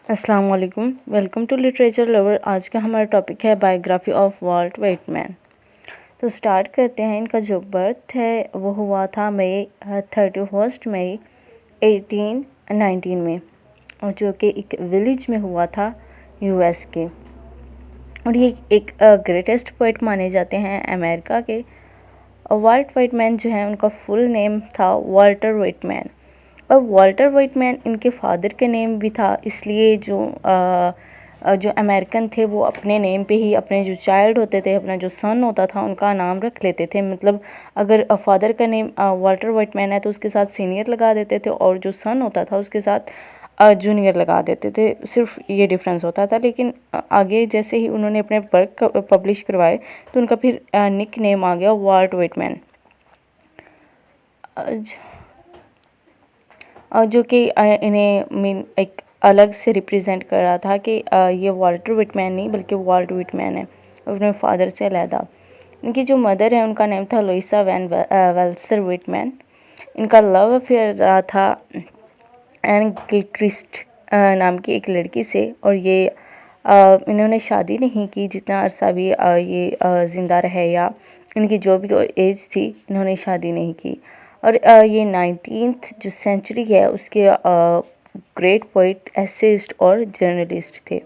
अस्सलाम वालेकुम। Welcome to literature lover. आज का हमारा टॉपिक है बायोग्राफी ऑफ वाल्ट व्हिटमैन। तो स्टार्ट करते हैं। इनका जो बर्थ है वो हुआ था मई 31 मई 1819 में, और जो कि एक विलेज में हुआ था यूएस के। और ये एक ग्रेटेस्ट पोइट माने जाते हैं अमेरिका के। वाल्ट व्हिटमैन जो है उनका फुल नेम था वाल्टर व्हिटमैन। अब वाल्टर व्हिटमैन इनके फादर के नेम भी था, इसलिए जो अमेरिकन थे वो अपने नेम पे ही अपने जो चाइल्ड होते थे, अपना जो सन होता था उनका नाम रख लेते थे। मतलब अगर फादर का नेम वाल्टर व्हिटमैन है तो उसके साथ सीनियर लगा देते थे, और जो सन होता था उसके साथ जूनियर लगा देते थे। सिर्फ ये डिफरेंस होता था। लेकिन आगे जैसे ही उन्होंने अपने वर्क पब्लिश करवाए तो उनका फिर निक नेम आ गया वाल्ट व्हिटमैन, जो कि इन्हें एक अलग से रिप्रेजेंट कर रहा था कि ये वाल्टर व्हिटमैन नहीं बल्कि वाल्ट व्हिटमैन है, अपने फादर से अलहदा। इनकी जो मदर है उनका नेम था लुइसा वैन वेल्सर व्हिटमैन। इनका लव अफेयर रहा था एन गिलक्रिस्ट नाम की एक लड़की से, और ये इन्होंने शादी नहीं की जितना अरसा भी ये ज़िंदा रहे, या इनकी जो भी एज थी इन्होंने शादी नहीं की। और ये 19th जो सेंचुरी है उसके ग्रेट पोइट, एसेइस्ट और जर्नलिस्ट थे।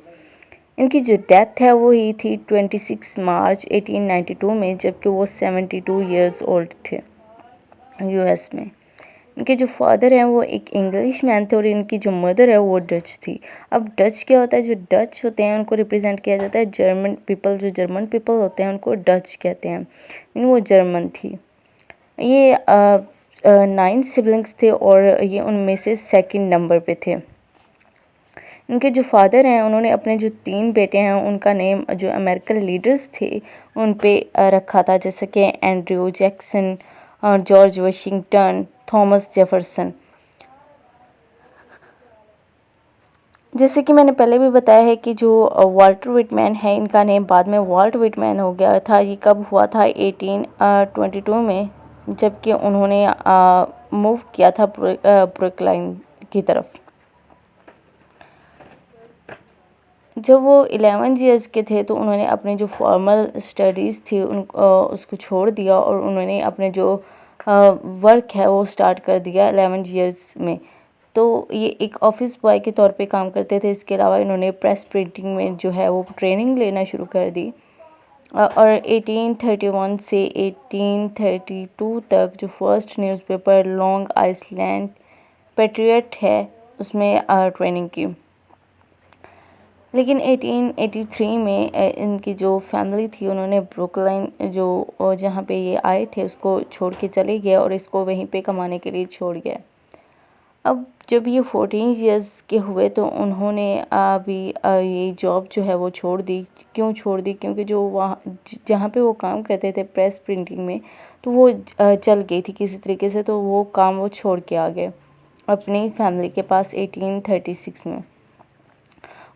इनकी जो डेथ है वो ही थी 26 मार्च 1892 में, जबकि वो 72 ईयर्स ओल्ड थे यूएस में। इनके जो फादर हैं वो एक इंग्लिश मैन थे, और इनकी जो मदर है वो डच थी। अब डच क्या होता है? जो डच होते हैं उनको रिप्रेजेंट किया जाता है जर्मन पीपल। जो जर्मन पीपल होते हैं उनको डच कहते हैं, वो जर्मन थी। ये 9 सिबलिंग्स थे और ये उनमें से सेकंड नंबर पे थे। इनके जो फादर हैं उन्होंने अपने जो 3 बेटे हैं उनका नेम जो अमेरिकन लीडर्स थे उन पे रखा था, जैसे कि Andrew Jackson, George Washington, Thomas Jefferson. जैसे कि मैंने पहले भी बताया है कि जो वाल्टर व्हिटमैन है इनका नेम बाद में वाल्ट व्हिटमैन हो गया था। ये कब हुआ था? 1822 में, जबकि उन्होंने मूव किया था ब्रुकलिन की तरफ। जब वो 11 ईयर्स के थे तो उन्होंने अपने जो फॉर्मल स्टडीज़ थी उसको छोड़ दिया, और उन्होंने अपने जो वर्क है वो स्टार्ट कर दिया 11 ईयर्स में। तो ये एक ऑफिस बॉय के तौर पे काम करते थे। इसके अलावा इन्होंने प्रेस प्रिंटिंग में जो है वो ट्रेनिंग लेना शुरू कर दी। और 1831 से 1832 तक जो first newspaper long island patriot है उसमें ट्रेनिंग की। लेकिन 1883 में इनकी जो फैमिली थी उन्होंने ब्रुकलिन जो जहाँ पे ये आए थे उसको छोड़ के चले गए, और इसको वहीं पे कमाने के लिए छोड़ गए। अब जब ये 14 ईयर्स के हुए तो उन्होंने अभी ये जॉब जो है वो छोड़ दी। क्यों छोड़ दी? क्योंकि जो वहाँ जहाँ पे वो काम करते थे प्रेस प्रिंटिंग में, तो वो चल गई थी किसी तरीके से, तो वो काम वो छोड़ के आ गए अपनी फैमिली के पास 1836 में।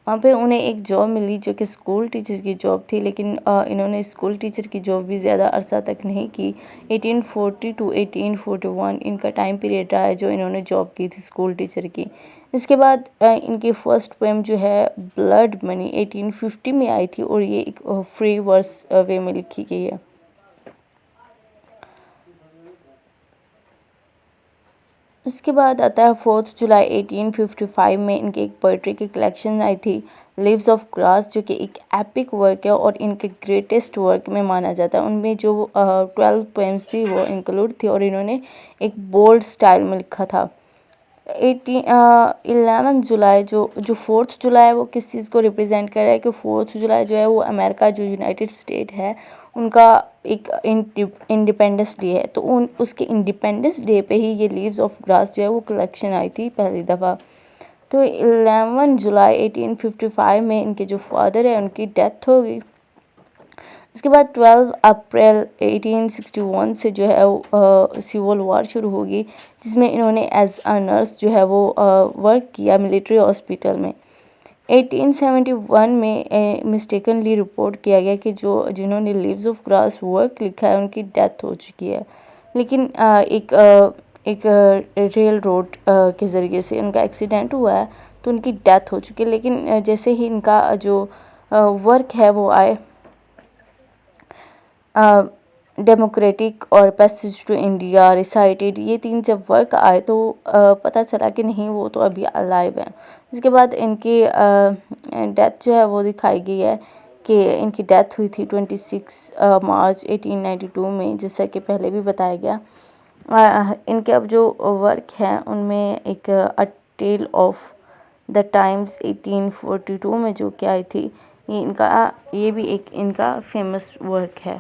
वहाँ पे उन्हें एक जॉब मिली जो कि स्कूल टीचर की जॉब थी, लेकिन इन्होंने स्कूल टीचर की जॉब भी ज़्यादा अरसा तक नहीं की। 1840 टू 1841 इनका टाइम पीरियड रहा है जो इन्होंने जॉब की थी स्कूल टीचर की। इसके बाद इनकी फर्स्ट पोएम जो है ब्लड मनी 1850 में आई थी, और ये एक फ्री वर्स वे में लिखी गई है। उसके बाद आता है 4 जुलाई 1855 में इनकी एक पोइट्री की कलेक्शन आई थी लीव्स ऑफ ग्रास, जो कि एक एपिक वर्क है और इनके ग्रेटेस्ट वर्क में माना जाता है। उनमें जो 12 पोएम्स थी वो इंक्लूड थी, और इन्होंने एक बोल्ड स्टाइल में लिखा था। 11 जुलाई जो 4 जुलाई है वो किस चीज़ को रिप्रेजेंट कर रहा है कि 4 जुलाई जो है वो अमेरिका जो यूनाइटेड स्टेट है उनका एक इंडिपेंडेंस डे है। तो उसके इंडिपेंडेंस डे पे ही ये लीव्स ऑफ ग्रास जो है वो कलेक्शन आई थी पहली दफ़ा। तो 11 जुलाई 1855 में इनके जो फादर है उनकी डेथ हो गई। उसके बाद 12 अप्रैल 1861 से जो है सिविल वॉर शुरू होगी, जिसमें इन्होंने एज अ नर्स जो है वो वर्क किया मिलिट्री हॉस्पिटल में। 1871 में मिस्टेकनली रिपोर्ट किया गया कि जिन्होंने लीव्स ऑफ ग्रास वर्क लिखा है उनकी डेथ हो चुकी है, लेकिन एक रेल रोड के ज़रिए से उनका एक्सीडेंट हुआ है, تو ان کی ڈیتھ ہو چکی ہے، لیکن جیسے ہی ان کا جو ورک ہے وہ آئے ڈیموکریٹک اور پیسج ٹو انڈیا، ریسائٹیڈ، یہ 3 جب ورک آئے تو پتہ چلا کہ نہیں وہ تو ابھی الائیو ہیں۔ اس کے بعد ان کی ڈیتھ جو ہے وہ دکھائی گئی ہے کہ ان کی ڈیتھ ہوئی تھی 26 مارچ 1892 میں، جیسا کہ پہلے بھی بتایا گیا۔ ان کے اب جو ورک ہیں ان میں ایک ٹیل آف دا ٹائمز 1842 میں جو کہ آئی تھی، یہ بھی ایک ان کا فیمس ورک ہے۔